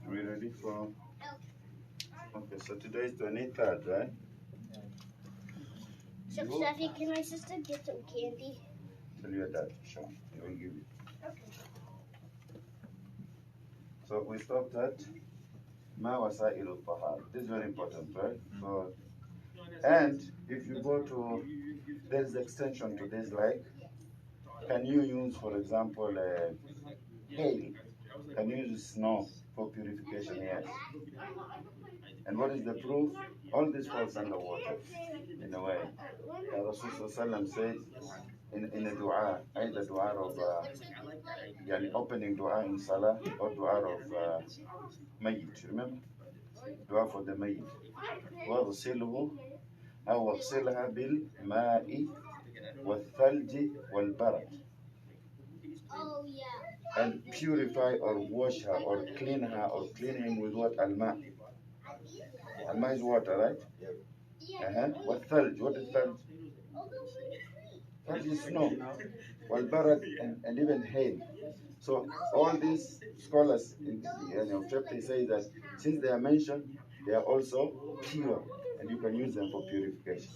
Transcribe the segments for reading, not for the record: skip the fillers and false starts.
Are we ready for? Okay, so today is 23rd, right? So, Steffi, can my sister get some candy? Tell your dad, sure, he will give you. Okay. So we stopped at Ma wasa'il al-tahar. This is very important, right? So, and if you go to, there's extension to this, like, can you use, for example, hail? Can you use snow for purification? Yes. And what is the proof? All this falls under water, in a way. Rasul said in a dua, either dua of opening dua in salah or dua of mayyit, remember? Dua for the mayyit. واغسله أو اغسلها بالماء والثلج والبرد. Oh, yeah. And purify or wash her or clean her or clean him with what? Alma. Alma is water, right? Yeah. What thalj? What is thalj? Thalj is snow. Walbarad and even hail. So all these scholars in Sept say that since they are mentioned, they are also pure and you can use them for purification.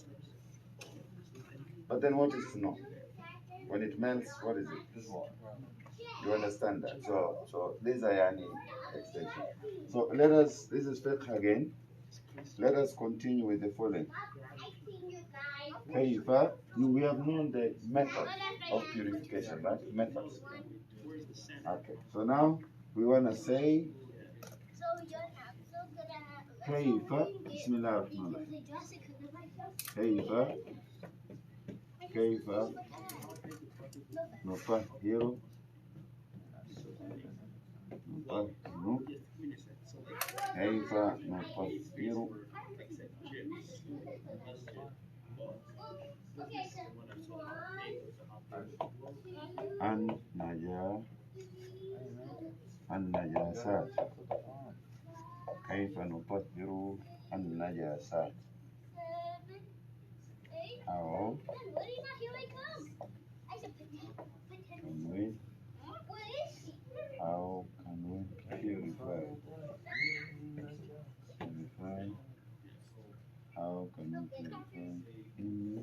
But then what is snow? When it melts, what is it? You understand that? So these are yani extension. So let us, this is fiqh again. Let us continue with the following. Kaifa, we have known the method of purification, right? Methods. Okay, so now we want to say Kaifa, Bismillah ar-Rahman ar-Rahim. Kaifa nutahhiru كيف نطهر النجاسات كيف نطهر النجاسات أو how can we purify? How can we purify impurity?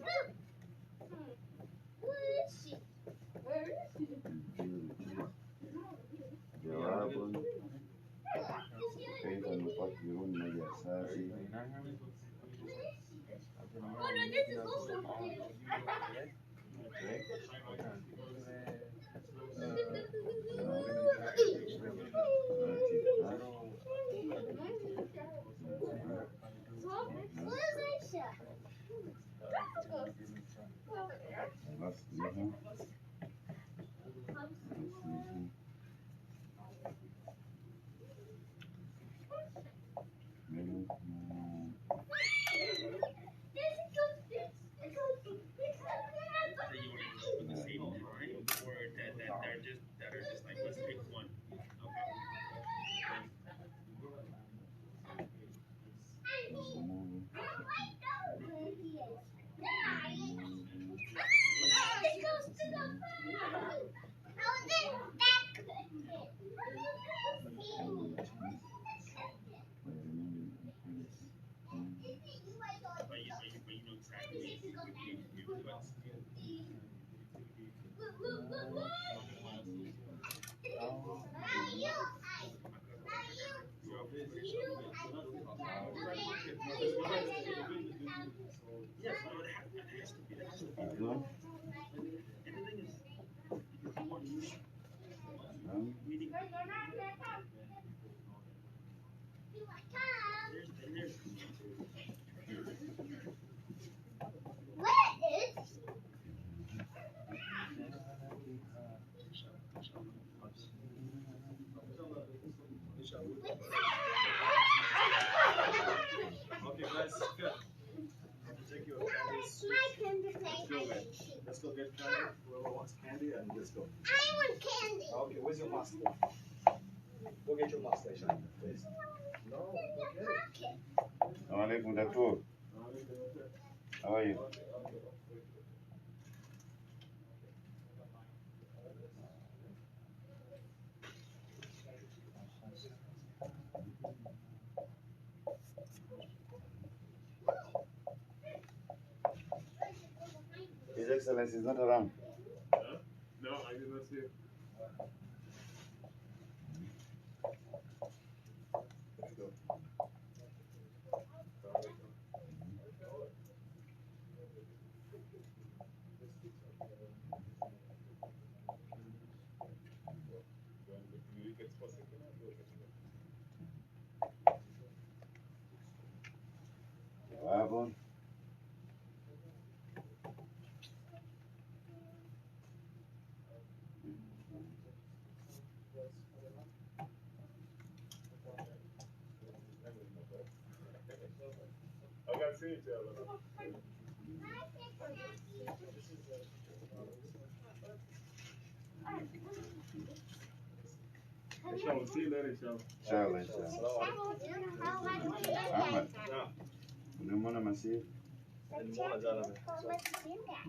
جواب كيف نطهر النجاسات Okay, guys, good. Take your candy. Let's go get candy. Whoever wants candy, and let's go. I want candy. Okay, where's your master? Go get your mask, Aisha, please. No, go get it. Assalamu alaikum, Doctor. How are you? His Excellency is not around. No, I did not see it. Let's go. What happened? I can see it. Inshallah, see you later, inshallah. Inshallah, inshallah. Ahmed, unamwona Masih? Nimeona jana.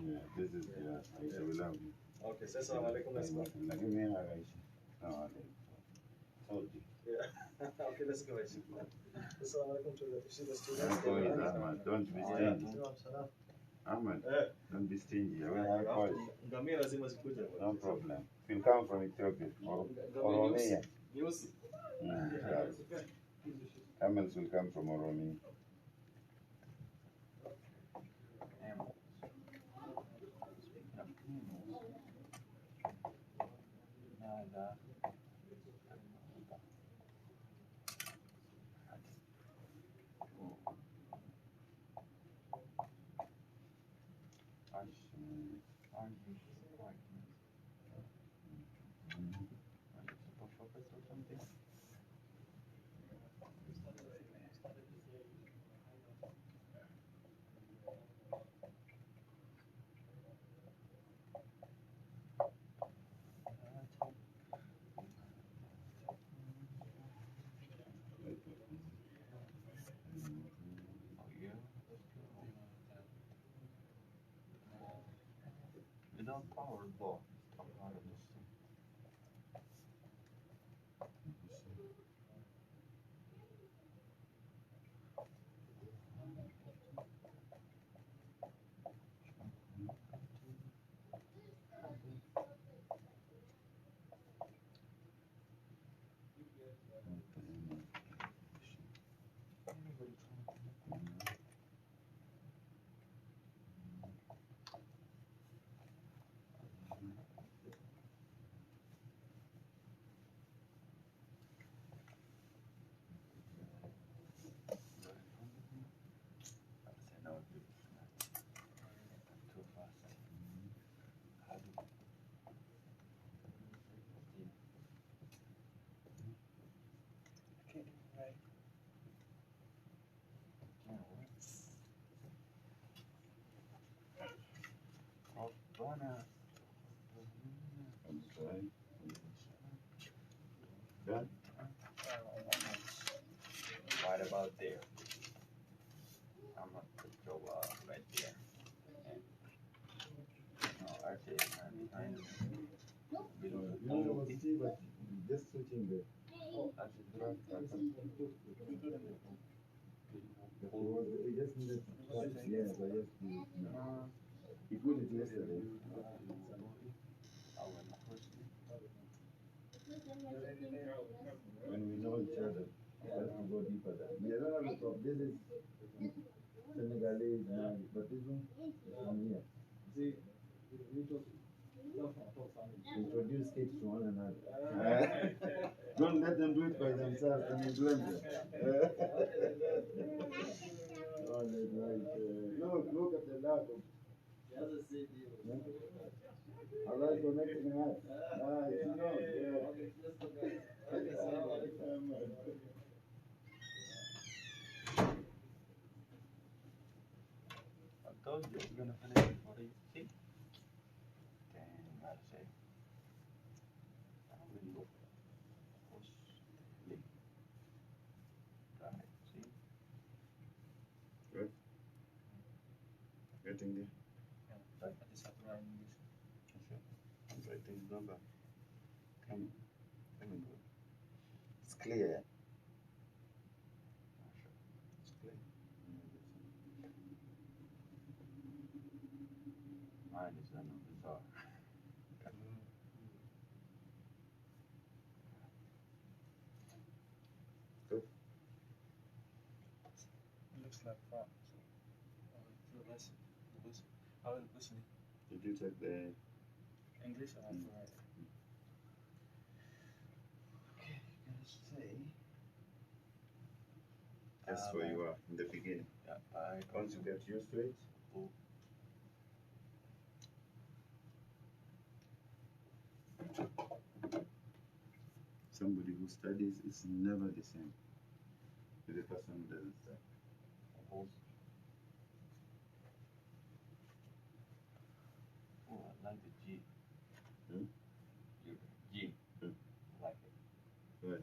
Yeah, this is Aisha, we love you. Okay, say salam alaikum, let's go. Lakini mimi haya Aisha. Assalamu alaikum. Told you. Yeah. Okay, let's go, Aisha. Say salam alaikum to the students. Don't go eat, Ahmed. Don't be stingy. Ahmed, don't be stingy. I will have calls. Ngamia lazima zikuje. No problem. We'll come from Ethiopia or Oromia. Nyeusi. Camels will come from Oromia. Without power ball, come out of this thing. Done? Right about there. I'm gonna put your right there. And, no, actually, behind below the No, see, but just switching the. actually, right, We just needed to touch, yes, I just did. No. He put it yesterday. When we know each other, we have to go deeper. We are not on top. This is Senegalese, but this one is from here. Introduce kids to one another. Don't let them do it by themselves and you blame them. Oh, look at the lack of. Allah is connecting us. You know. I told you we're gonna finish before you see. Dang, gotta say. I really hope. writing there? I just have to write English. I'm writing number. Come on. Let me go. It's clear. It's clear. Mine is bizarre. Good. It looks like that. So, listen. I will listen. Did you take the English, I have to write. Okay, gonna say. that's where you are in the beginning? Yeah, Once you get used to it, somebody who studies is never the same with the person who doesn't study. Oh, I like the G. Hmm? G. Hmm. I like it. Good.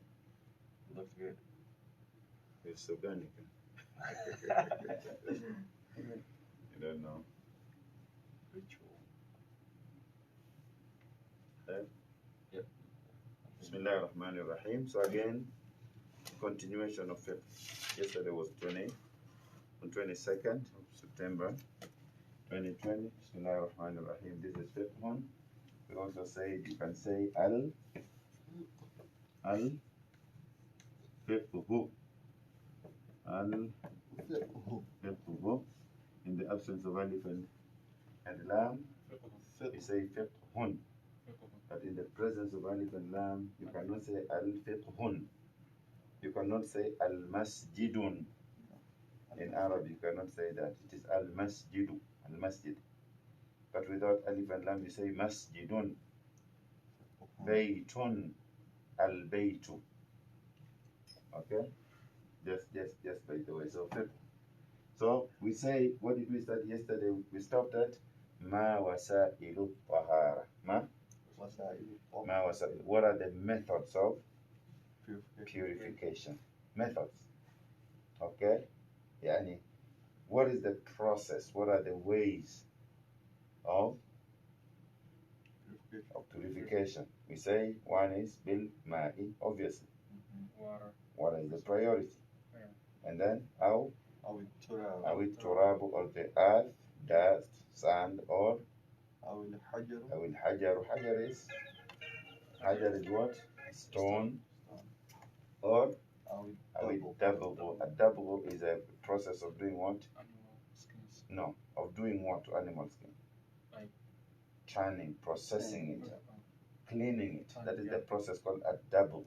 It looks good. It's organic. You don't know. Ritual. Okay. Yep. Bismillah ar-Rahman ar-Rahim. So again, continuation of it. Yesterday was 22nd of September 2020. Bismillah ar-Rahman ar-Rahim. This is fifth one. We also say, you can say al-fiqhu. Al-fiqhu. In the absence of alif and lam, you say fiqhun. But in the presence of alif and lam, you cannot say al-fiqhun. You cannot say al-masjidun. In Arab, you cannot say that. It is al-masjidu, al-masjid. But without alif and lam, you say masjidun. Baytun, al-baytu. Okay? Just by the way. So we say, what did we start yesterday? We stopped at ma wasailu tahara. Ma wasailu. What are the methods of purification? Methods. Okay? Yani, what is the process? What are the ways of purification? We say one is bil ma'i, obviously. Water. Water is the priority. Yeah. And then how? Awit turab. Awit turabu, or the earth, dust, sand, or Awil hajar. awil hajaru. Hajar is what? Stone. Or awil dabagu. A dabagu is a process of doing what? Animal skins. No, of doing what to animal skin? Like Churning, processing it, uh, cleaning it. That is yeah. the process called a dabagu.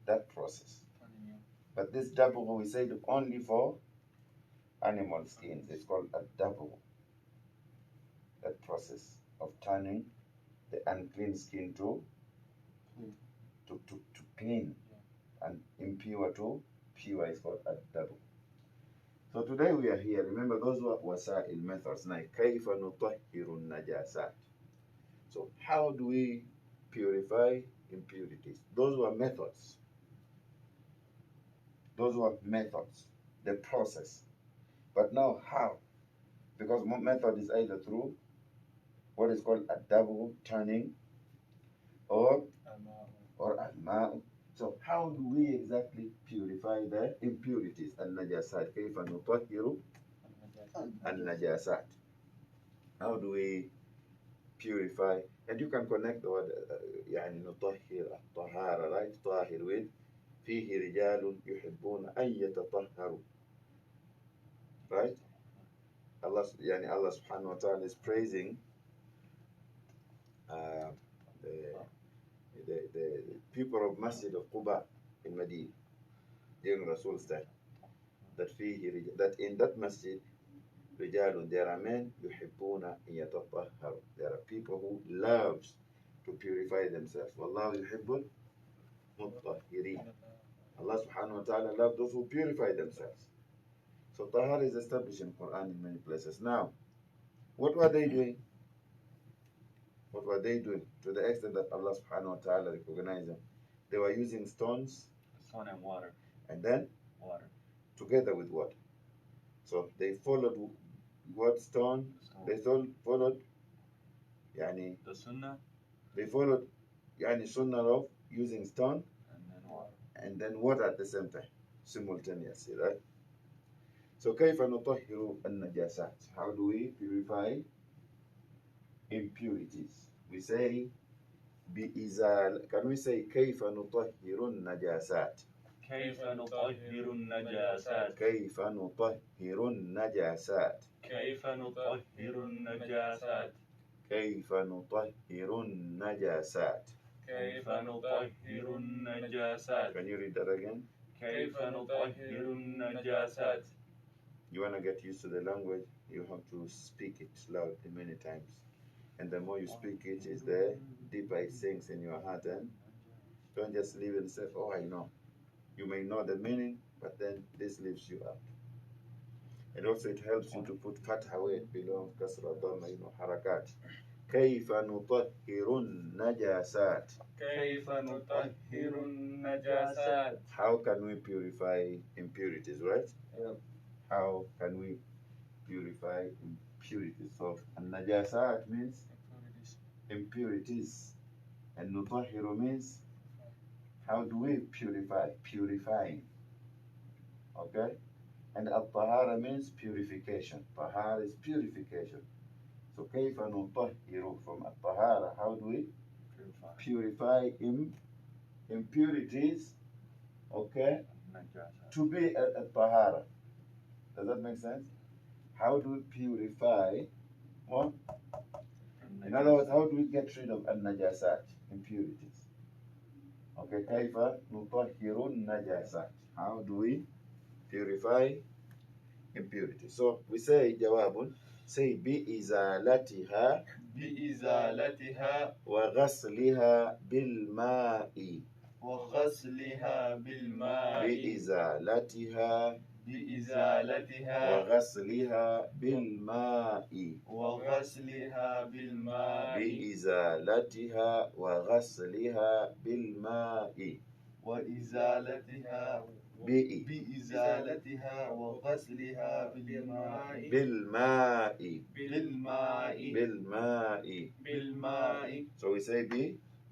That process. Turning, yeah. But this dabagu we say only for animal skins. It's called a dabagu. That process of turning the unclean skin to clean, Yeah. and impure to pure is called a dabagu. So today we are here. Remember, those were wasa'il methods. Now, كيف نطهر النجاسات. So how do we purify impurities? Those were methods. Those were methods, the process. But now how? Because method is either through what is called a double turning or al-ma'u. So how do we exactly purify the impurities? Al-najasat. كيف نطهر النجاسات. How do we purify? And you can connect the word يعني نطهر الطهارة, right? طاهر with فيه رجال يحبون أن يتطهروا, right? Allah subhanahu wa ta'ala is praising the people of Masjid of Quba in Medina during Rasul's time. That in that masjid, رجال, there are men يحبون أن يتطهروا. There are people who love to purify themselves. والله يحب المطهرين. Allah subhanahu wa ta'ala loves those who purify themselves. So tahar is established in Quran in many places. Now, what were they doing? What were they doing? To the extent that Allah subhanahu wa ta'ala recognized them. They were using stones. Stone and water. And then? Water. Together with what? So they followed what stone? They followed يعني The sunnah they followed يعني sunnah of using stone and then water. and then water at the same time, simultaneously, right? So كيف نطهر النجاسات? How do we purify impurities? We say بإزالة. Can we say كيف نطهر النجاسات? كيف نطهر النجاسات؟ كيف نطهر النجاسات؟ كيف نطهر النجاسات؟ كيف نطهر النجاسات؟ كيف نطهر النجاسات؟ Can you read that again? كيف نطهر النجاسات؟ You want to get used to the language, you have to speak it loudly many times. And the more you speak it, is the deeper it sinks in your heart. And don't just leave and say, oh, I know. You may know the meaning, but then this leaves you out. And also it helps you to put fatha where it belongs, kasra, dhamma, harakat. كيف نطهر النجاسات? كيف نطهر النجاسات؟ How can we purify impurities, right? Yep. How can we purify impurities? So, النجاسات means impurities. And نطهر means how do we purify? Purifying. Okay? And الطهارة means purification. طهارة is purification. So كيف نطهر from الطهارة? How do we purify impurities? Okay? To be a tahara. Does that make sense? How do we purify what? In other words, how do we get rid of al-najasat, impurities? Okay, كيف نطهر النجاسات? How do we purify impurities? So we say جواب, say بإزالتها بإزالتها وغسلها بالماء. وغسلها بالماء. بإزالتها بإزالتها وغسلها بالماء. وغسلها بالماء. بإزالتها وغسلها بالماء. وإزالتها بإزالتها وغسلها بالماء. بالماء. بالماء. بالماء. بالماء. So we say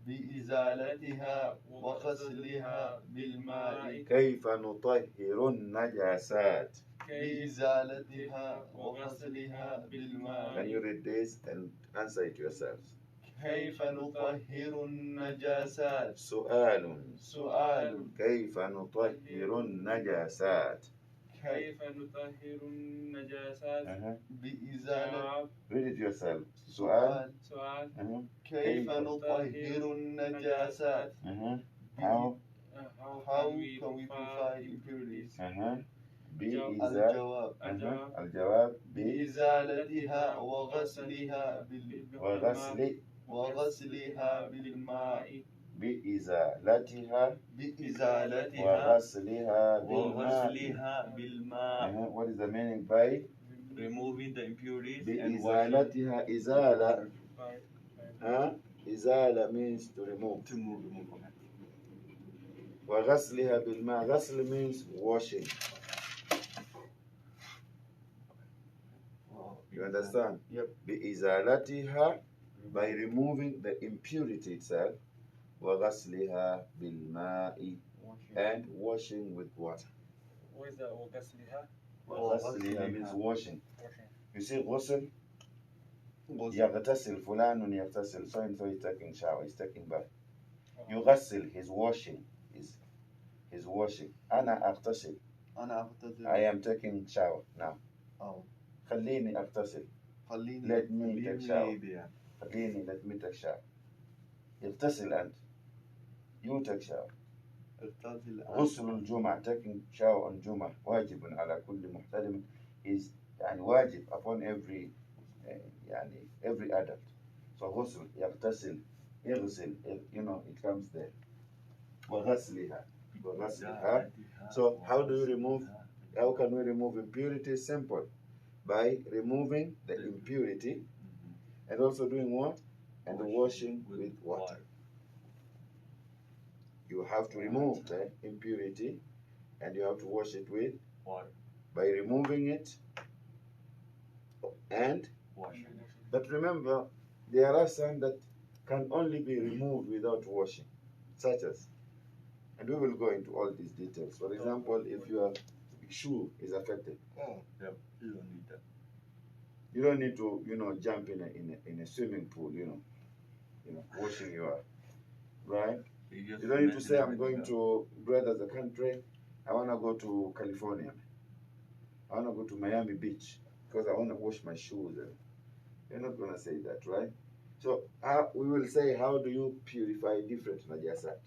بإزالتها وغسلها بالماء. كيف نطهر النجاسات? بإزالتها وغسلها بالماء. Can you read this and answer it yourselves? كيف نطهر النجاسات؟ سؤال. كيف نطهر النجاسات؟ كيف نطهر النجاسات؟ بإزالة. Read it yourself. سؤال. كيف نطهر النجاسات؟ How can we purify impurities؟ الجواب. الجواب بإزالتها وغسلها وغسلها بالماء. بإزالتها وغسلها بالماء. What is the meaning by removing the impurities and بإزالتها? إزالة. إزالة means to remove. وغسلها بالماء. غسل means washing. You understand? Yep. بإزالتها, by removing the impurity itself. وغسلها بالماء, and washing with water. What is the وغسلها? وغسلها means washing. You see غسل, يغتسل فلان يغتسل, so and so is taking shower, he's taking bath. يغسل, he's washing, he's washing. أنا أغتسل, I am taking shower now. خليني أغتسل, let me take shower. خليني, let me take shower. يغتسل أنت, you take shower. غسل الجمعة, taking shower on Jum'ah, واجب على كل محتلم, is يعني واجب upon every يعني every adult. So غسل, يغتسل, يغسل, you know, it comes there. وغسلها. So how do you remove? How can we remove impurity? Simple, by removing the impurity, and also doing what? And washing with water. You have to remove the impurity, and you have to wash it with water. By removing it, and Washing. but remember, there are some that can only be removed without washing, such as, and we will go into all these details. For example, if your shoe is affected, Oh, yep. You don't need that. you don't need to, jump in a swimming pool, washing your, right? You You don't need to say, I'm going to, brother, the country, I want to go to California. I want to go to Miami Beach because I want to wash my shoes. You're not going to say that, right? So we will say, how do you purify different najasat?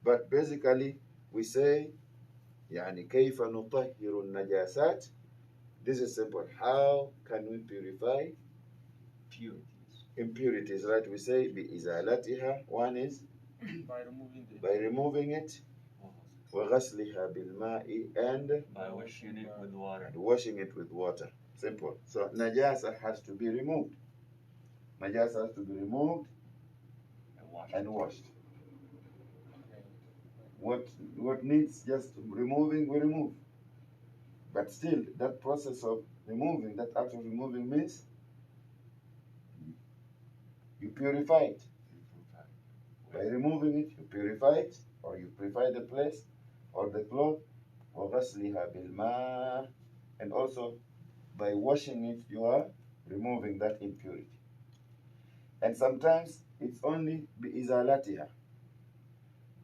But basically, we say, يعني كيف نطهر النجاسات. This is simple. How can we purify purities. impurities, right? We say بإزالتها. One is by removing it. وغسلها بالماء and By washing it with water. washing it with water. Simple. So najasa has to be removed. Najasa has to be removed and washed. What needs just removing, we remove. But still, that process of removing, that act of removing means you purify it. By removing it, you purify it, or you purify the place or the cloth. وغسلها بالماء, and also by washing it, you are removing that impurity. And sometimes it's only بإزالتها,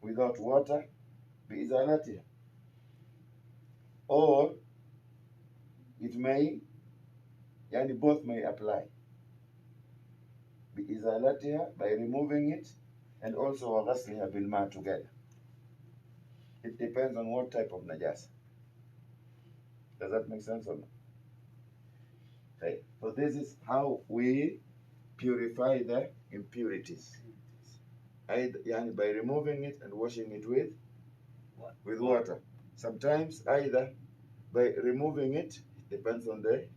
without water, بإزالتها. Or it may, both may apply. بإزالتها, by removing it, and also وغسلها بالماء together. It depends on what type of najasa. Does that make sense or not? Okay. So this is how we purify the impurities. By removing it and washing it with water. Sometimes either by removing it, it depends on the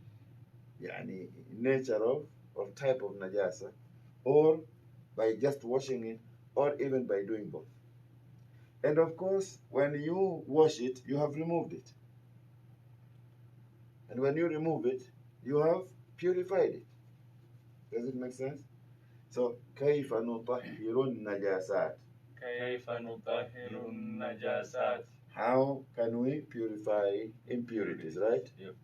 nature of or type of najasa, or by just washing it, or even by doing both. And of course, when you wash it, you have removed it. And when you remove it, you have purified it. Does it make sense? So, كيف نطهر النجاسات? كيف نطهر النجاسات? How can we purify impurities, right? Yep.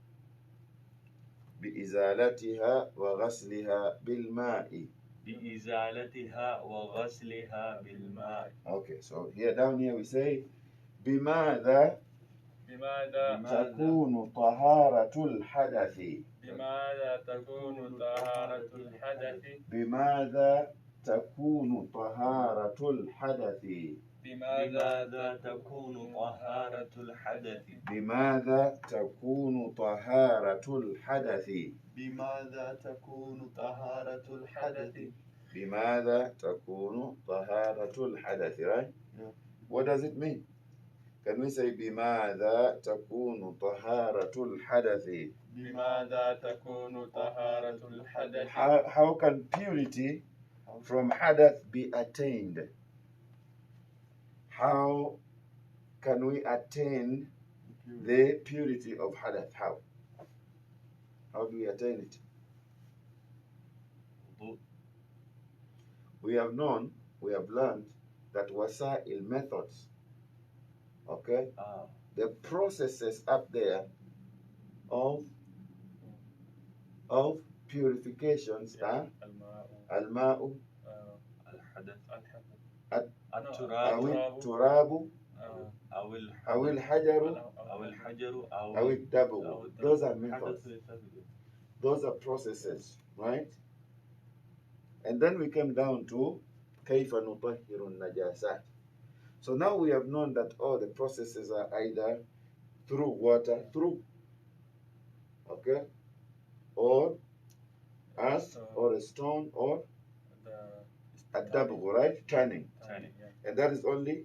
بإزالتها وغسلها بالماء. بإزالتها وغسلها بالماء. Okay, so down here we say بماذا تكون طهارة الحدث. بماذا تكون طهارة الحدث؟ بماذا تكون طهارة الحدث؟ بماذا تكون طهارة الحدث؟ بماذا تكون طهارة الحدث؟ بماذا تكون طهارة الحدث؟ بماذا تكون طهارة الحدث, right? Yeah. What does it mean? Can we say بماذا تكون طهارة الحدث? بماذا تكون طهارة الحدث؟ How can purity from hadath be attained? How can we attain the purity of hadath? How do we attain it? We have learned that wasa'il methods, okay? The processes up there of purifications are al-ma'u, التراب أو الحجر أو الدبغ. Those are methods. Those are processes, right? And then we came down to كيف نطهر النجاسات. So now we have known that all the processes are either through water, okay, or earth, or a stone, or الدبغ, right? Turning. And that is only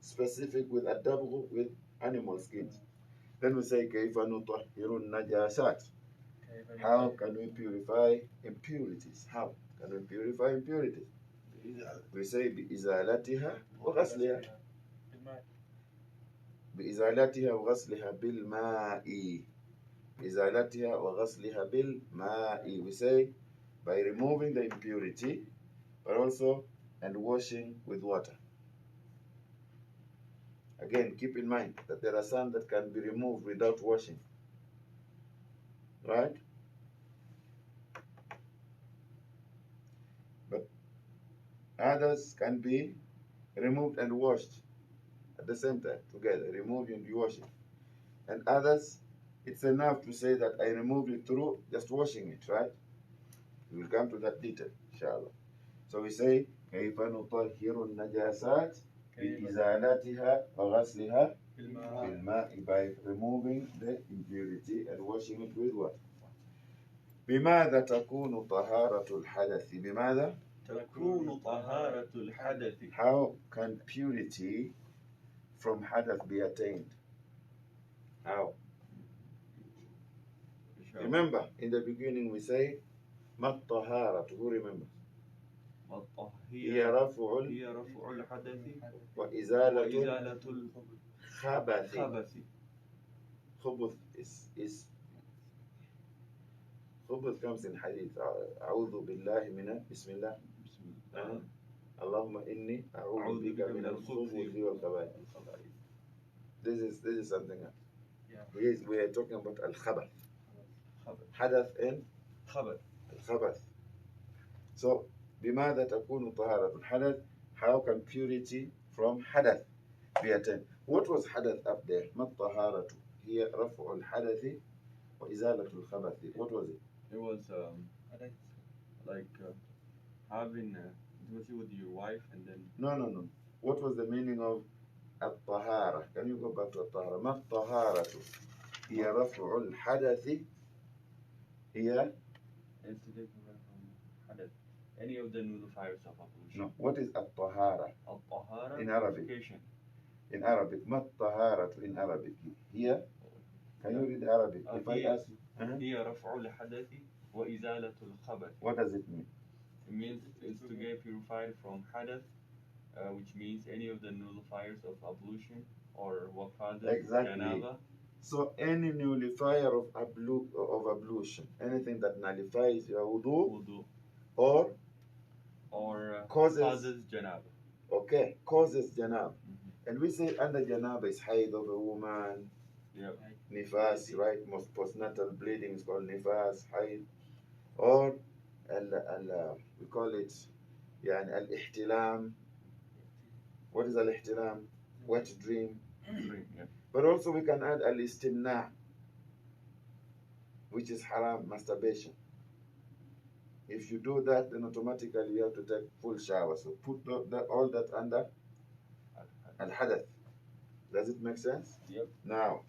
specific with الدبغ, with animal skins. Then we say كيف نطهر النجاسات. How can we purify impurities? How can we purify impurities? We say بإزالتها وغسلها. بإزالتها وغسلها بالماء. إزالتها وغسلها بالماء. We say by removing the impurity, but also and washing with water. Again, keep in mind that there are some that can be removed without washing. Right? But others can be removed and washed at the same time, together. Remove and wash it. And others, it's enough to say that I removed it through just washing it, right? We will come to that detail, inshallah. So we say, كيف نطهر النجاسات بإزالتها وغسلها بالماء, by removing the impurity and washing it with what? بماذا تكون طهارة الحدث؟ بماذا تكون طهارة الحدث. How can purity from hadath be attained? How? Remember, in the beginning we say, ما الطهارة? Who remembers? هي رفع الحدث وإزالة الخبث. خبث. خبث is خبث comes in hadith. أعوذ بالله من بسم الله. اللهم إني أعوذ بك من الخبث والخبائث. This is something else. Yeah. We are talking about al-khabath. Hadath and al-khabath. So, بماذا تكون طهارة الحدث? How can purity from hadath be attained? What was hadath up there? ما الطهارة؟ هي رفع الحدث وإزالة الخبث. What was it? It was like having intimacy with your wife and then. No. What was the meaning of الطهارة? Can you go back to الطهارة? ما الطهارة؟ هي رفع الحدث. هي any of the nullifiers of ablution. No. What is الطهارة? الطهارة in Arabic. In Arabic. ما الطهارة in Arabic? Here. Can you read Arabic? If I ask you. هي رفع الحدث وإزالة الخبث. What does it mean? It means it's to get purified from hadath, which means any of the nullifiers of ablution or waqadah, Exactly. janaba. So any nullifier of ablution, anything that nullifies your wudu or causes janaba. Okay, causes janaba. And we say under janaba is haid of a woman. Yep. Nifas, right? Most postnatal bleeding is called nifas, haid. Or we call it يعني al-ihtilam. What is al-ihtilam? Wet dream. Yeah. But also we can add al-istimna, which is haram, masturbation. If you do that, then automatically you have to take full shower. So put all that under al-hadath. Does it make sense? Yep. Now,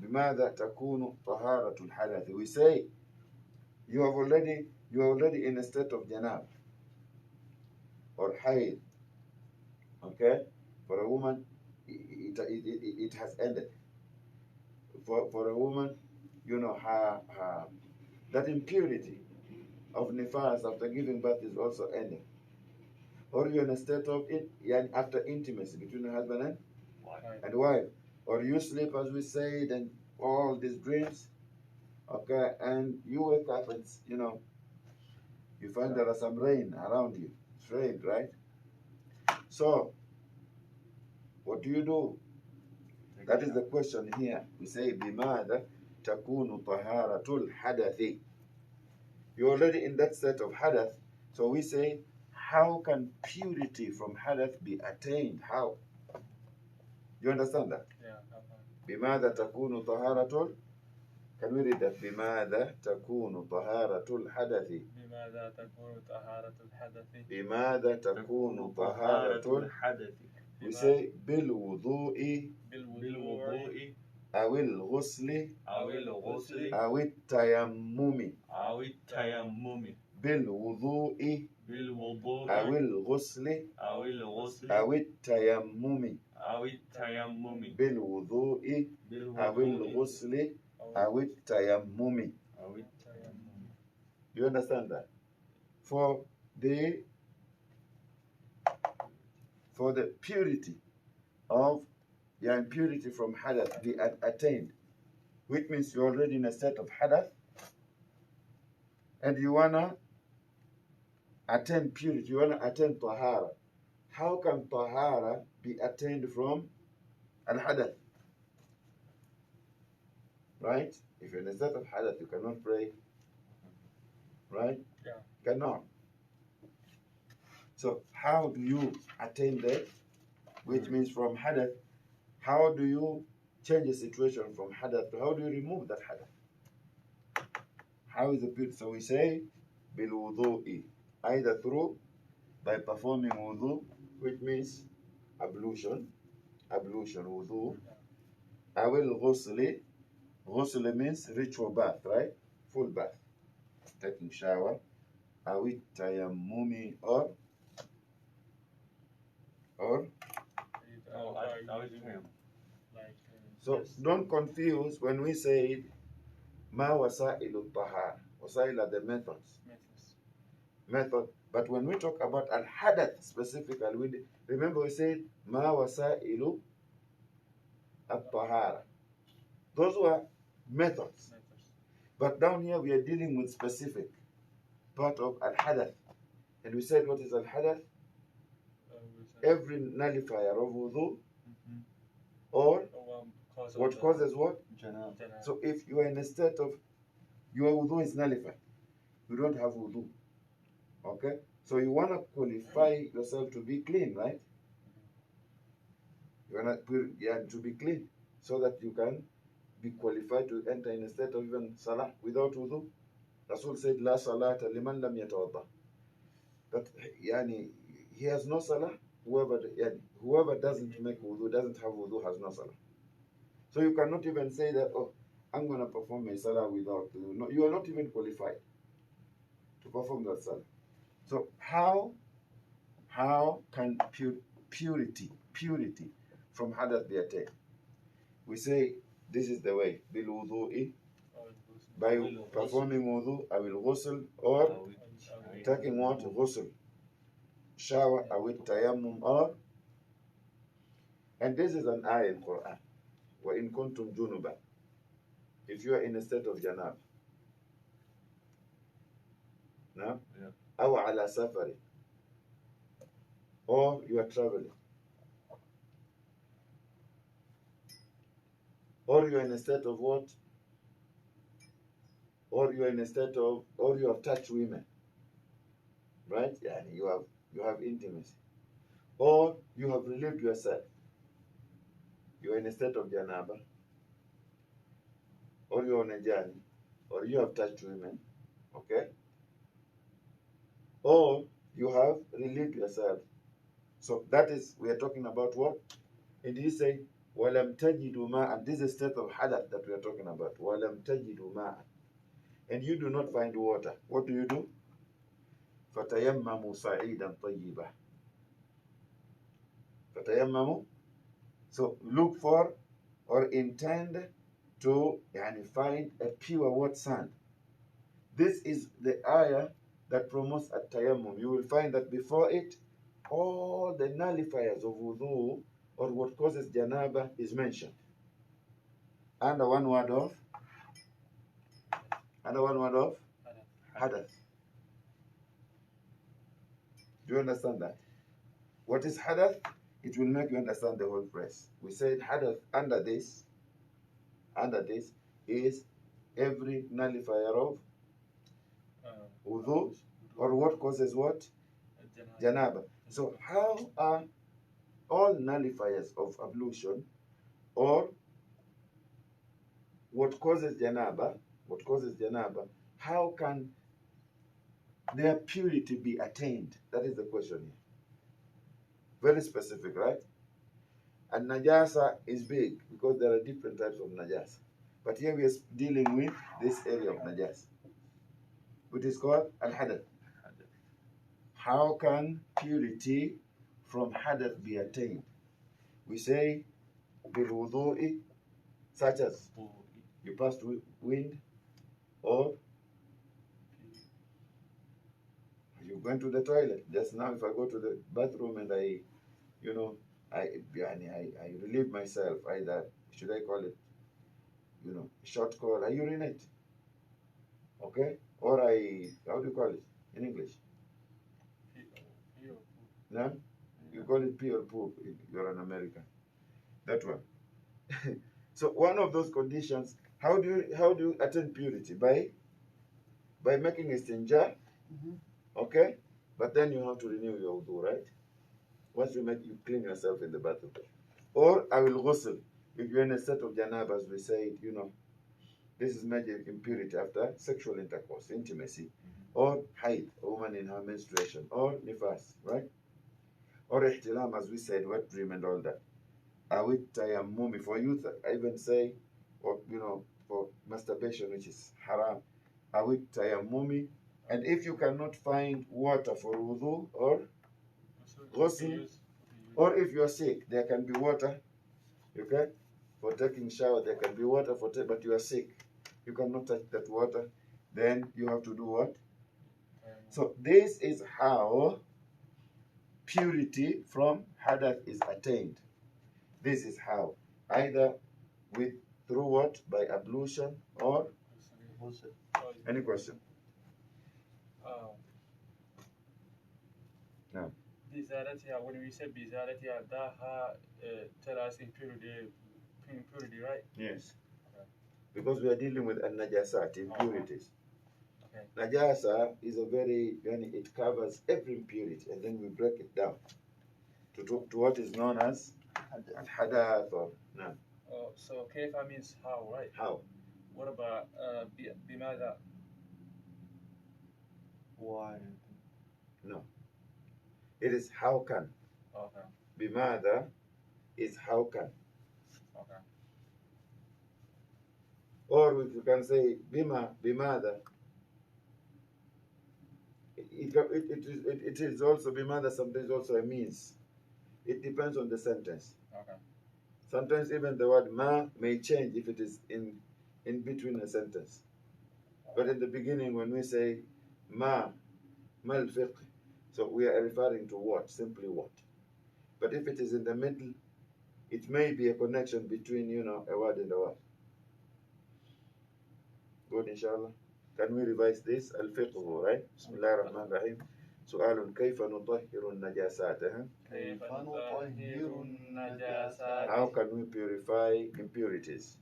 بماذا تكون طهارة الحدث? We say you are already in a state of janab or haid. Okay? For a woman, it has ended. For a woman, you know, her that impurity of nifas after giving birth is also ending. Or you're in a state of after intimacy between the husband and wife. Or you sleep, as we said, and all these dreams, okay, and you wake up and, you know, you find there are some rain around you. It's rain, right? So, what do? That is the question here. We say, بِمَاذَا تَكُونُ طَهَارَةُ الْحَدَثِ. You're already in that state of hadath, so we say, how can purity from hadath be attained? How? You understand that? Yeah. بماذا تكون طهارة Can we read that? بماذا تكون طهارة الحدث بماذا تكون طهارة الحدث بماذا تكون طهارة الحدث We say بالوضوء بالوضوء أو الغسل أو الغسل أو التيمم أو التيمم بالوضوء بالوضوء أو الغسل أو الغسل أو التيمم أو التيمم بالوضوء أو الغسل أو التيمم. You understand that? For the purity of impurity from hadath be attained, which means you're already in a state of hadath, and you wanna attain purity, you wanna attain tahara. How can tahara be attained from al-hadath? Right? If you're in a state of hadath, you cannot pray. Right? Yeah. Cannot. So how do you attain that? Which means from hadath, how do you change the situation from hadath to how do you remove that hadath? How is the purity? So we say bil wudu'i, either through by performing wudu, which means ablution, wudu. Awil ghusli, ghusli means ritual bath, right? Full bath, taking shower. Awit tayammumi, or I was him. so don't confuse when we say ma wasailu tahar. Wasail are the methods. Method. But when we talk about al hadath specifically, remember we said ma wasailu at tahara. Those were methods. But down here we are dealing with specific part of al hadath. And we said what is al hadath? Every nullifier of wudu or what causes what? Janab. So if you are in a state of your wudu is nullified, you don't have wudu. Okay? So you want to qualify yourself to be clean, right? You want to be clean so that you can be qualified to enter in a state of even salah without wudu. Rasul said, La salata liman lam yatawadda. That yani, he has no salah. Whoever doesn't make wudu, doesn't have wudu, has no salah. So you cannot even say that, oh, I'm going to perform a salah without wudu. No, you are not even qualified to perform that salah. So how can purity from hadath be attained? We say this is the way. Bil wudu'i, by performing wudu, awil ghusl, or taking what? Ghusl. Shower, awil tayammum, or, and this is an ayah in Quran. Wa in kuntum junuban, if you are in a state of janab, no? Yeah. Aw ala safari, or you are traveling, or you are in a state of what? Or you are in a state of, or you have touched women, right? Yeah, you have intimacy, or you have relieved yourself. You are in a state of janaba, or you are on a journey, or you have touched women, okay? Or you have relieved yourself. So that is, we are talking about what? And he say, وَلَمْ تَجِدُوا مَاءً. This is a state of hadath that we are talking about. وَلَمْ تَجِدُوا مَاءً. And you do not find water. What do? فَتَيَمَّمُوا صَعِيدًا طَيِّبًا. فَتَيَمَّمُوا. So look for or intend to find a pure what sand. This is the ayah that promotes at-tayammum. You will find that before it, all the nullifiers of wudu or what causes janaba is mentioned. Under one word of hadath. Do you understand that? What is hadath? It will make you understand the whole phrase. We said hadath under this is every nullifier of wudu or what causes what? Janaba. So how are all nullifiers of ablution or what causes janaba, how can their purity be attained? That is the question here. Very specific, right? And najasa is big because there are different types of najasa. But here we are dealing with this area of najasa, which is called al-hadath. How can purity from hadath be attained? We say bil wudu'i, such as you passed wind, or you went to the toilet. Just now, if I go to the bathroom and I relieve myself, either, should I call it, short call, I urinate. Okay? Or how do you call it in English? No? You call it pee or poop if you're an American. That one. So one of those conditions, how do you attain purity? By making istinja, okay? But then you have to renew your wudu, right? Once you clean yourself in the bathroom. Or I will ghusl. If you're in a state of janaba, as we say, this is major impurity after sexual intercourse, intimacy. Or haid, a woman in her menstruation. Or nifas, right? Or ihtilam, as we said, wet dream and all that. Awit tayammumi. For youth, I even say, or for masturbation, which is haram. Awit tayammumi. And if you cannot find water for wudu or ghusl, or if you're sick, there can be water, okay? For taking shower, there can be water but you are sick. You cannot touch that water. Then you have to do what? So this is how purity from hadath is attained. This is how. Either through what? By ablution or any question? No. When we say bizarrety, that tell us impurity, right? Yes. Because we are dealing with najasat, impurities. Okay. Najasa is it covers every impurity, and then we break it down to what is known as al-hadath or no. So kaifa means how, right? How? What about bimada? Why? No. It is how can. Okay. Bimada is how can. Okay. Or you can say bimada. It is also bimada, sometimes also a means. It depends on the sentence. Okay. Sometimes even the word ma may change if it is in between a sentence. But in the beginning, when we say mal fiqh, so we are referring to what? Simply what. But if it is in the middle, it may be a connection between, a word and a word. Good, inshallah. Can we revise this? Al-fiqh, right? Bismillah ar-Rahman ar-Rahim. سؤال كيف نطهر النجاسات؟ كيف نطهر النجاسات؟ How can we purify impurities?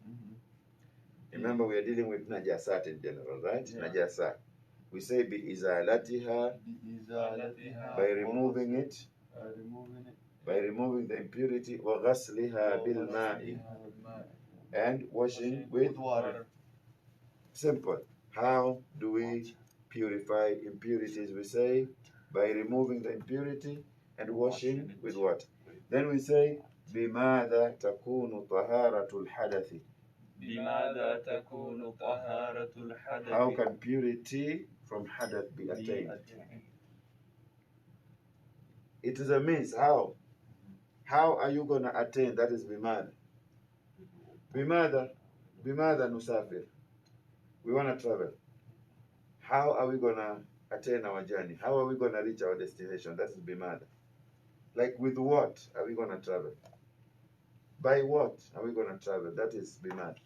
Remember, we are dealing with najasat in general, right? Yeah. Najasat. We say بإزالتها, by removing it, by removing the impurity, وغسلها بالماء, and washing with water. Simple. How do we purify impurities? We say by removing the impurity and washing with what? Then we say بماذا تكون طهارة الحدث? بماذا تكون طهارة الحدث? How can purity from hadath be attained? It is a means. How? How are you going to attain? That is bimada. Bimada nusafir. We want to travel. How are we going to attain our journey? How are we going to reach our destination? That is bimada. Like with what are we going to travel? By what are we going to travel? That is bimada.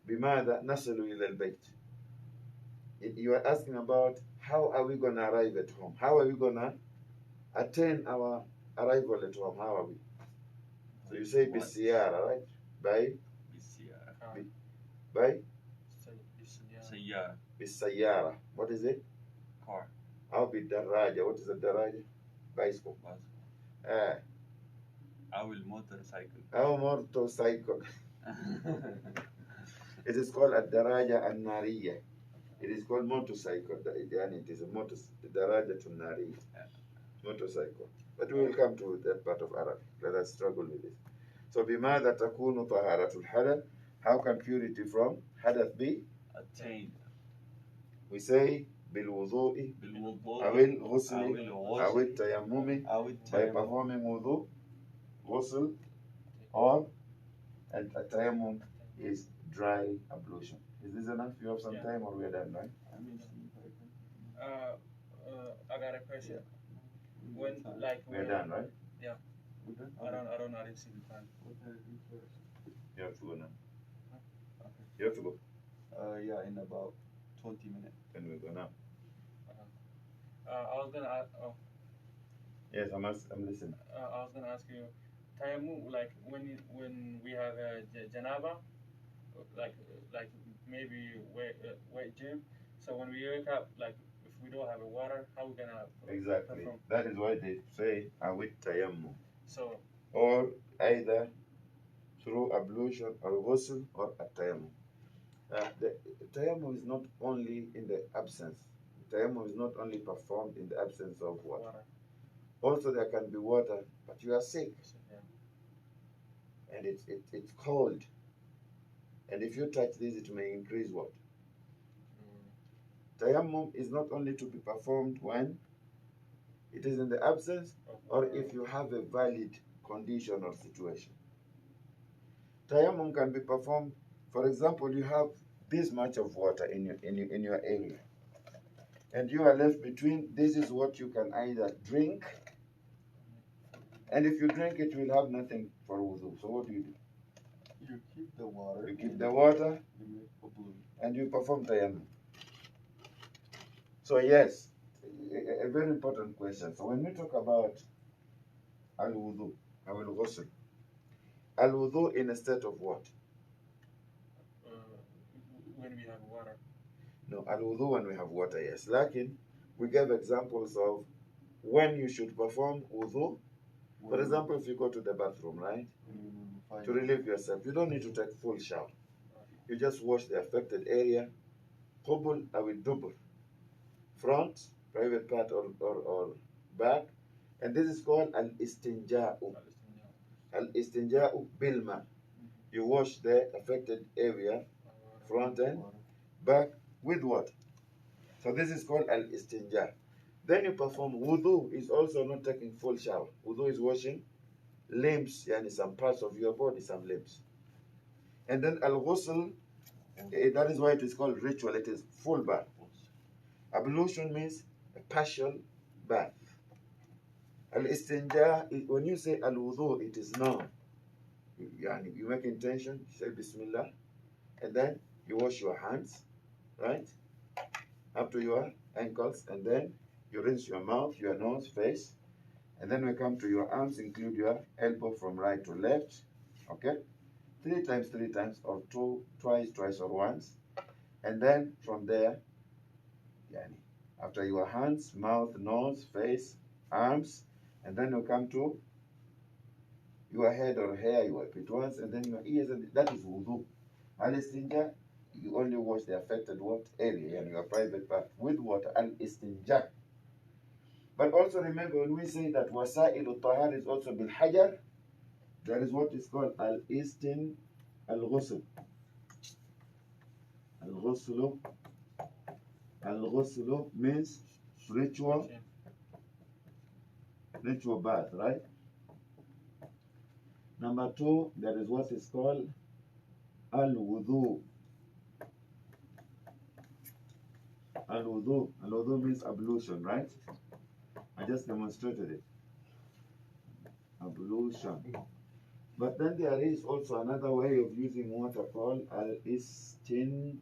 بماذا نصل إلى البيت? You are asking about how are we going to arrive at home? How are we going to attain our arrival at home? How are we? So you say بالسيارة, right? By بالسيارة. What is it? Car. How بالدراجة. What is a daraja? Bicycle. أو الموتورسايكل. How motorcycle. It is called الدراجة النارية. It is called motorcycle. It is a daraja النارية. Motorcycle. But we will come to that part of Arabic. Let us struggle with it. So بماذا تكون طهارة الحدث? How can purity from hadath be attained? We say بالوضوء أو الغسل أو التيمم, by performing wudu, ghusl, or and tayammum is dry ablution. Is this enough? You have some time, or we are done, right? I got a question. When we are done, right? Yeah. I didn't see the time. You have to go now. Okay. You have to go. Yeah, in about 20 minutes. Then we go now. I was gonna ask. Yes, I'm listening. I was gonna ask you, tayammum, like when we have a janaba, like maybe wet gym. So when we wake up, like if we don't have a water, how we gonna Exactly. perform? That is why they say awit tayammum. So Or either through ablution or ghusl or a tayammum. The tayammum is not only in the absence. Tayammum is not only performed in the absence of water. Also, there can be water, but you are sick, Yeah. and it's cold. And if you touch this, it may increase what? Tayammum is not only to be performed when it is in the absence or if you have a valid condition or situation. Tayammum can be performed, for example, you have this much of water in your area, and you are left between. This is what you can either drink, and if you drink it, you will have nothing for wudu. So what do? You keep the water. You keep the water, You make ablution. and you perform tayammum. So yes, a very important question. So when we talk about al-wudu, al-ghusl, al-wudu in a state of what? When we have water. No, al-wudu when we have water, yes. Lakin, we gave examples of when you should perform wudu. For example, if you go to the bathroom, right? To relieve yourself, you don't need to take full shower. You just wash the affected area, qubul aw dubur, front, private part or back, and this is called al-istinja'u. Al-istinja'u bilma. You wash the affected area, front and back, with what? So this is called al-istinja. Then you perform wudu, is also not taking full shower. Wudu is washing limbs, yani some parts of your body, some limbs. And then al-ghusl, that is why it is called ritual, it is full bath. Ablution means a partial bath. Al-istinja, when you say al-wudu, it is known. You make intention, you say Bismillah, and then you wash your hands, right, up to your ankles, and then you rinse your mouth, your nose, face, and then we come to your arms, include your elbow from right to left, okay, 3 times, or twice, or once, and then from there, after your hands, mouth, nose, face, arms, and then you come to your head or hair, you wipe it once, and then your ears, and that is wudu. Al-istinja, you only wash the affected what area and your private part with water. Al-istinja. But also remember, when we say that wasa'il tahar is also bil hajar, there is what is called al-ghusl. Al-ghusl means ritual bath, right? Number 2, there is what is called al-wudu. Al-wudu means ablution, right? I just demonstrated it. Ablution. But then there is also another way of using water called al-istinja.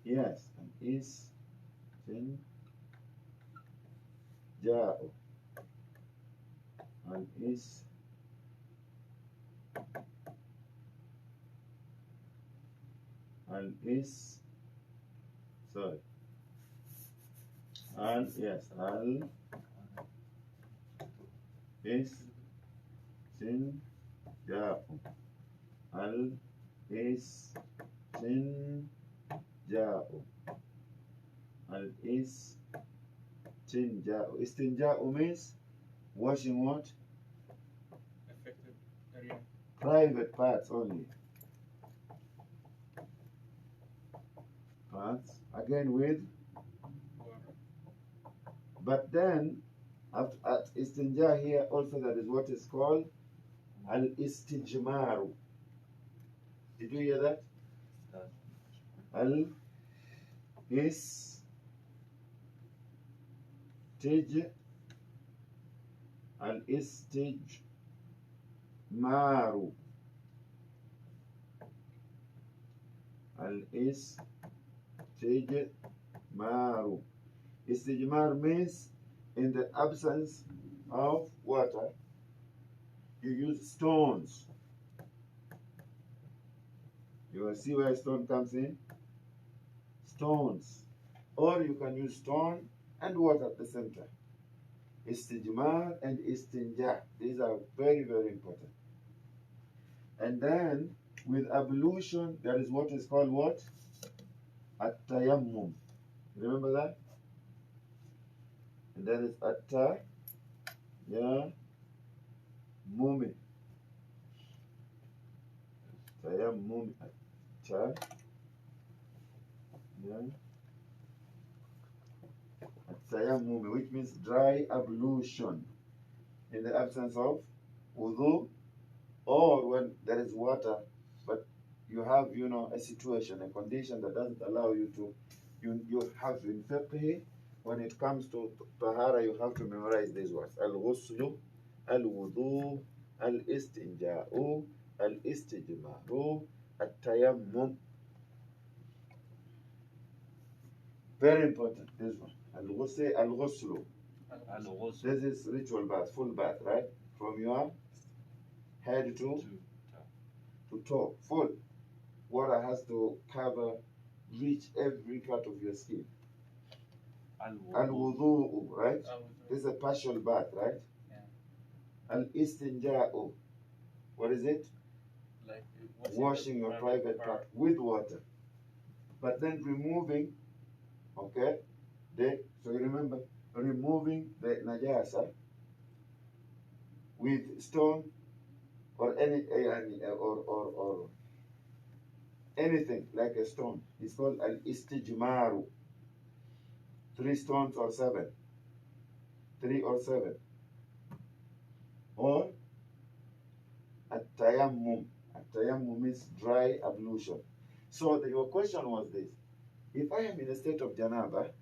Yes, al-istinja. Istinja'u means washing what? Affected area. Private parts only. Parts. Again with Water. But then at istinja here also there is what is called al-istijmaru. Did you hear that? Al-istijmaru. Maru. Al-istijmaru. Istijmar means in the absence of water, you use stones. You will see where stone comes in. Stones. Or you can use stone and water at the same time. Istijmar and istinja. These are very, very important. And then with ablution, there is what is called what? At-tayammum. Remember that? And that is at-tayammum. Tayammum. At-tayammum, which means dry ablution in the absence of wudu, or when there is water, but you have, a situation, a condition that doesn't allow you to, you have to, in fiqh, when it comes to tahara, you have to memorize these words. Al-ghuslu, al-wudu, al-istinja'u, al-istijmaru, at-tayammum. Very important, this one. Al-ghuslu. This is ritual bath, full bath, right? From your head to toe, full. Water has to cover, reach every part of your skin. Al-wudu, right? This is a partial bath, right? Yeah. Al-istinja'u. What is it? Like Washing your private part with water. But then removing, okay? So you remember, removing the najasa with stone or any or anything like a stone. It's called al-istijmaru. 3 stones or 7. 3 or 7. Or at-tayammum. At-tayammum means dry ablution. So your question was this. If I am in a state of janaba,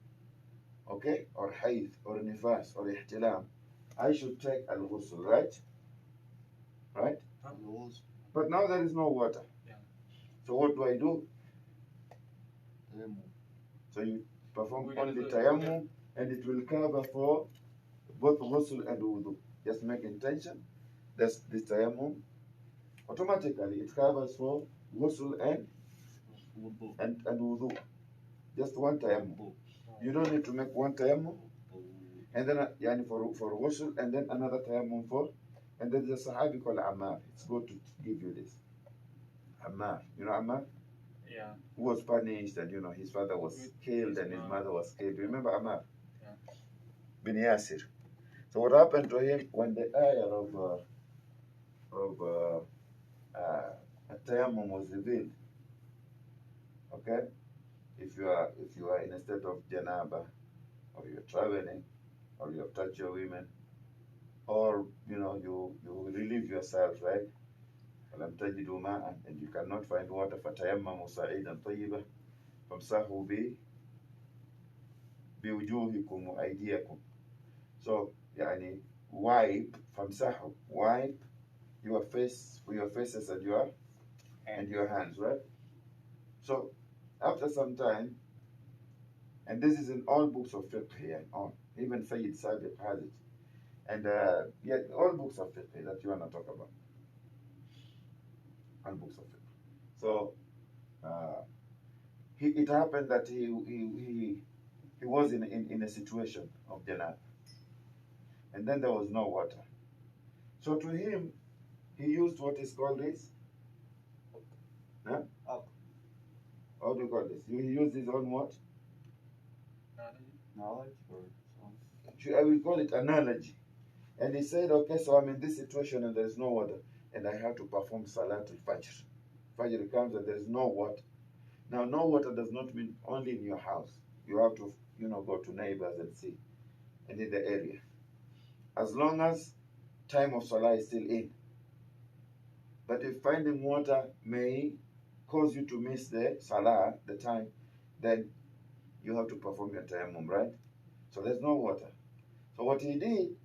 okay, or hayd, or nifas, or ihtilam, I should take al-ghusl, right? Right? But now there is no water. Yeah. So what do I do? So you perform only tayammum, and it will cover for both ghusl and wudu. Just make intention. That's this tayammum. Automatically it covers for ghusl and wudu. Just one tayammum. You don't need to make one tayammum and then for ghusl and then another tayammum for, and then there's a sahabi called Ammar. It's good to give you this. Ammar. You know Ammar? Yeah. Who was punished, and his father was killed and his mother was killed. Remember Ammar? Yeah. Bin Yasir. So what happened to him when the ayah of at-tayammum was revealed? Okay, if you are in a state of janaba, or you're traveling, or you have touched your women, or you relieve yourself, right? فَلَمْ تَجِدُوا مَاءً, and you cannot find water, فَتَيَمَّمُوا صَعِيدًا طَيِّبًا فَامْسَحُوا بِوُجُوهِكُمْ وَأَيْدِيَكُمْ. So wipe, فَامْسَحُوا, wipe your face, your faces and your hands, right? So after some time, and this is in all books of fiqh here, even Sayyid Sabiq has it, and yet all books of fiqh that you want to talk about, all books of fiqh. So it happened that he was in a situation of janab, and then there was no water. So to him, he used what is called this. Huh? How do you call this? He used his own what? Knowledge or I will call it analogy. And he said, okay, so I'm in this situation and there's no water, and I have to perform Salat al-Fajr. Fajr comes and there's no water. Now, no water does not mean only in your house. You have to, go to neighbors and see, and in the area. As long as time of Salah is still in. But if finding water may cause you to miss the Salah, the time, then you have to perform your tayammum, right? So there's no water. So what he did,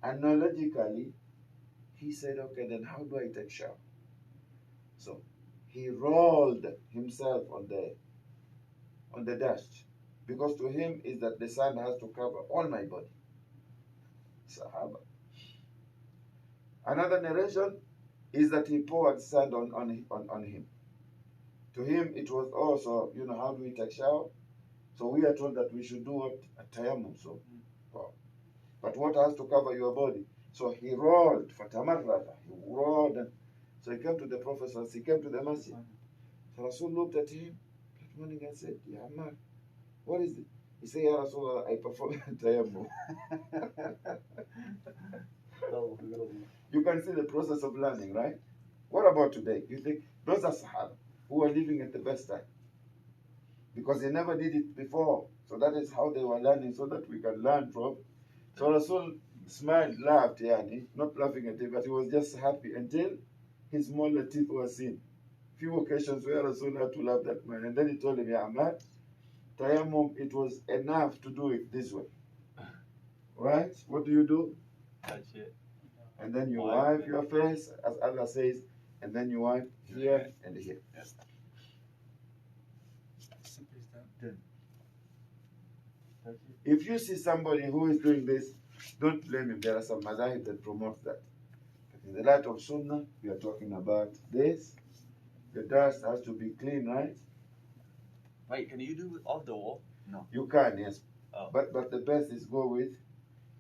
analogically, He said, okay, then how do I take shower? So he rolled himself on the dust, because to him is that the sand has to cover all my body. Sahaba. Another narration is that he poured sand on him. To him it was also, how do we take shower? So we are told that we should do what? A tayammum. So, wow. But what has to cover your body? So he rolled, fatamarrada. He rolled. And so he came to the Prophet, he came to the masjid. So Rasul looked at him that morning and said, Ya Ammar, what is it? He said, Ya Rasulullah, I perform tayammum. You can see the process of learning, right? What about today? You think those are Sahaba who are living at the best time, because they never did it before. So that is how they were learning, so that we can learn from. So Rasul smiled, laughed, not laughing at him, but he was just happy until his smaller teeth were seen. Few occasions where Rasul had to laugh that man, and then he told him, Ya Ammar, tayammum, it was enough to do it this way. Right? What do you do? Touch it. And then you wipe your face, as Allah says, and then you wipe here and here. Yes. Simple as that. Touch it. If you see somebody who is doing this, don't blame him. There are some madhahib that promote that. But in the light of Sunnah, we are talking about this. The dust has to be clean, right? Wait, can you do it off the wall? No. You can, yes. Oh. But the best is go with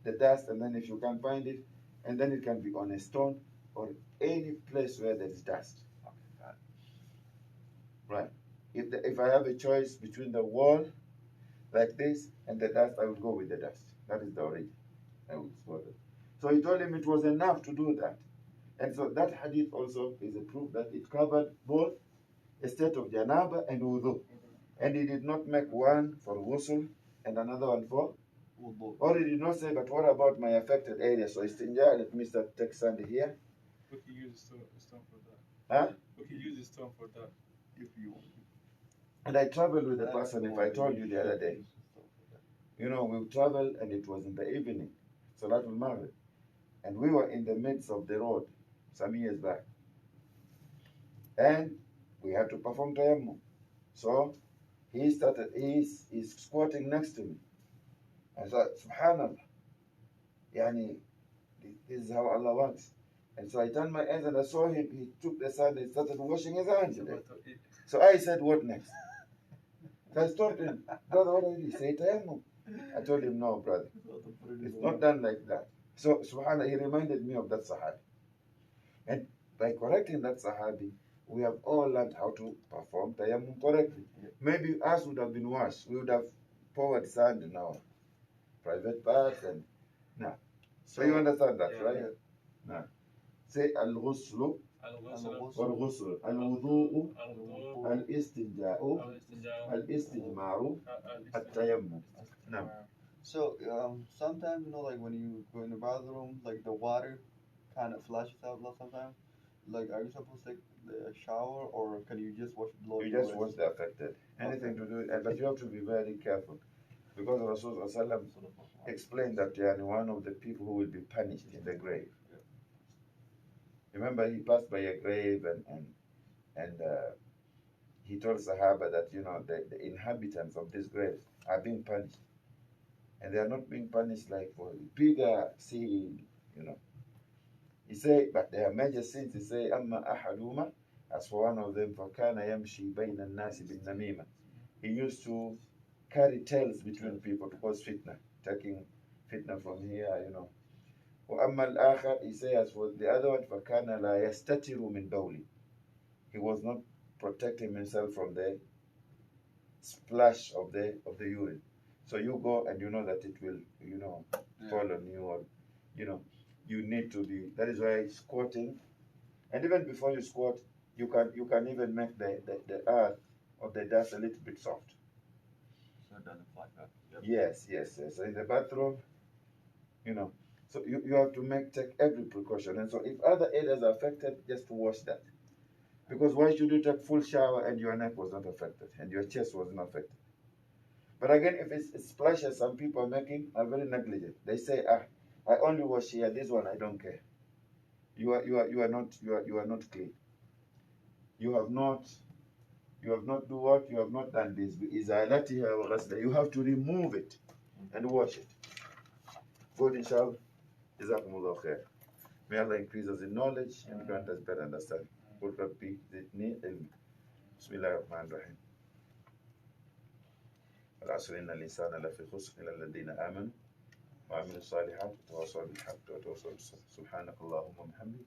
the dust, and then if you can find it, and then it can be on a stone or any place where there is dust. Okay, got it. Right. If I have a choice between the wall like this and the dust, I will go with the dust. That is the origin. I will spot it. So he told him it was enough to do that. And so that hadith also is a proof that it covered both a state of janaba and wudu. And he did not make one for ghusl and another one for Wudu. or he did not say, but what about my affected area? So istinja, let me start take sand here. We can use a stone for that. Huh? We can use a stone for that. If you want. And I traveled with a person, if I told you the other day, we traveled and it was in the evening, Salatul Maghrib. And we were in the midst of the road some years back. And we had to perform tayammum. So he's squatting next to me. I thought, Subhanallah, this is how Allah works. And so I turned my eyes and I saw him, he took the sand and started washing his hands. So I said, what next? So I stopped him, brother, what did he say? Tayammum. I told him, no, brother, it's not done like that. So, subhanAllah, he reminded me of that Sahabi. And by correcting that Sahabi, we have all learned how to perform tayammum correctly. Maybe us would have been worse. We would have poured sand in our private parts and no. So you understand that, right? No. Say al-ghuslu wal-ghusl, al-wudu'u, al-istinja'u, al-istijma'u, al-tayammum. No. So sometimes like when you go in the bathroom, like the water kind of flashes out sometimes. Like, are you supposed to take the shower, or can you just wash the You just wash the affected. Anything to do, but you have to be very careful, because Rasulullah explained that one of the people who will be punished in the grave. Remember, he passed by a grave and he told Sahaba that the inhabitants of this grave are being punished, and they are not being punished like for bigger sin, He said, but there are major sins. He said, Amma ahaduma, as for one of them, فَكَانَ يَمْشِي بَيْنَ النَّاسِ بِالنَّمِيمَةِ. He used to carry tales between people to cause fitna, taking fitna from here, وَأَمَّا الْآخَرِ, he said, as for the other one, فَكَانَ لَا يَسْتَتِرُ مِنْ بَوْلِ. He was not protecting himself from the splash of the urine. So you go and you know that it will, fall on you, or, you need to be. That is why squatting, and even before you squat, you can even make the earth or the dust a little bit soft. So it doesn't fly back. Yes. So in the bathroom, so you have to take every precaution. And so if other areas are affected, just wash that. Because why should you take full shower and your neck was not affected and your chest was not affected? But again, if it's splashes some people are making are very negligent. They say, I only wash here, this one I don't care. you are not clean. You have not do what? You have not done this. بإزالتها وغسلها. You have to remove it and wash it. Good, inshallah. Jazakumullah khair. May Allah increase us in knowledge and grant us better understanding. قل ربي زدني علما. بسم الله الرحمن الرحيم. والعصر إن الإنسان لفي خسر إلا الذين آمنوا وعملوا الصالحات وتواصوا بالحق وتواصوا بالصبر. سبحانك اللهم وبحمدك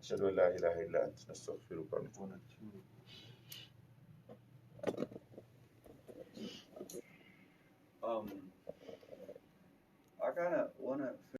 أشهد أن لا إله إلا أنت نستغفرك ونتوب إليك. I kind of want to